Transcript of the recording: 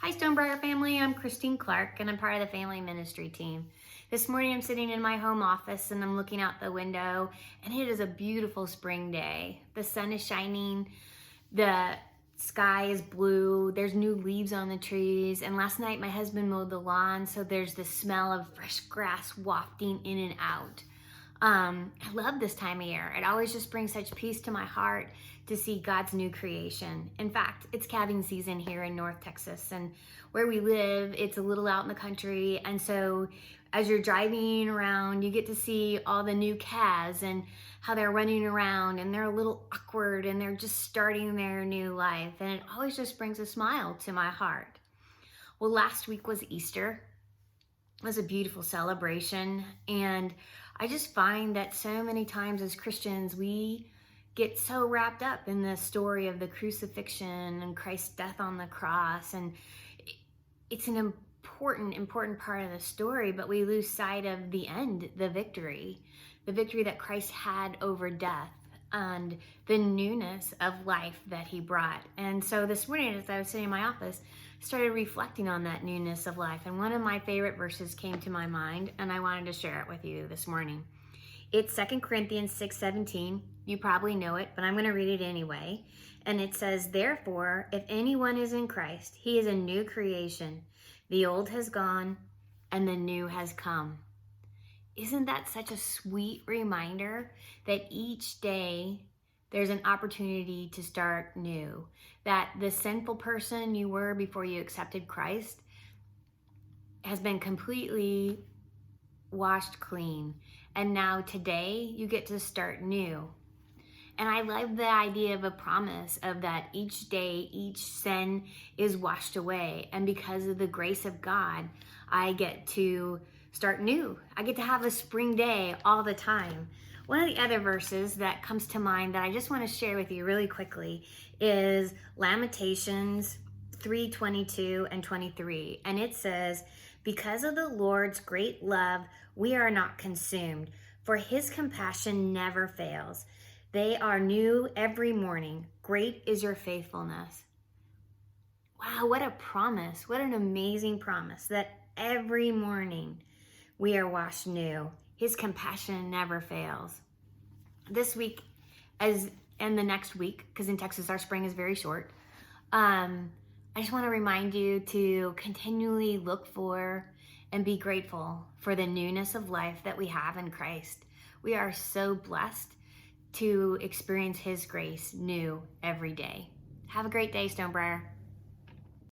Hi, Stonebriar family. I'm Christine Clark, and I'm part of the family ministry team. This morning, I'm sitting in my home office and I'm looking out the window, and it is a beautiful spring day. The sun is shining, the sky is blue, there's new leaves on the trees, and last night my husband mowed the lawn, so there's the smell of fresh grass wafting in and out. I love this time of year. It always just brings such peace to my heart to see God's new creation. In fact, it's calving season here in North Texas, and where we live, it's a little out in the country. And so as you're driving around, you get to see all the new calves and how they're running around, and they're a little awkward and they're just starting their new life. And it always just brings a smile to my heart. Well, last week was Easter. It was a beautiful celebration, and I just find that so many times as Christians we get so wrapped up in the story of the crucifixion and Christ's death on the cross, and it's an important part of the story, but we lose sight of the end, the victory that Christ had over death and the newness of life that he brought. And so this morning, as I was sitting in my office, I started reflecting on that newness of life. And one of my favorite verses came to my mind, and I wanted to share it with you this morning. It's 2 Corinthians 6:17. You probably know it, but I'm going to read it anyway. And it says, "Therefore, if anyone is in Christ, he is a new creation. The old has gone and the new has come." Isn't that such a sweet reminder that each day there's an opportunity to start new? That the sinful person you were before you accepted Christ has been completely washed clean. And now today you get to start new. And I love the idea of a promise of that each day, each sin is washed away. And because of the grace of God, I get to start new. I get to have a spring day all the time. One of the other verses that comes to mind that I just want to share with you really quickly is Lamentations 3:22 and 23. And it says, "Because of the Lord's great love, we are not consumed, for his compassion never fails. They are new every morning. Great is your faithfulness." Wow, what a promise. What an amazing promise that every morning we are washed new. His compassion never fails. This week, as and the next week, because in Texas our spring is very short, I just want to remind you to continually look for and be grateful for the newness of life that we have in Christ. We are so blessed to experience his grace new every day. Have a great day, Stonebriar.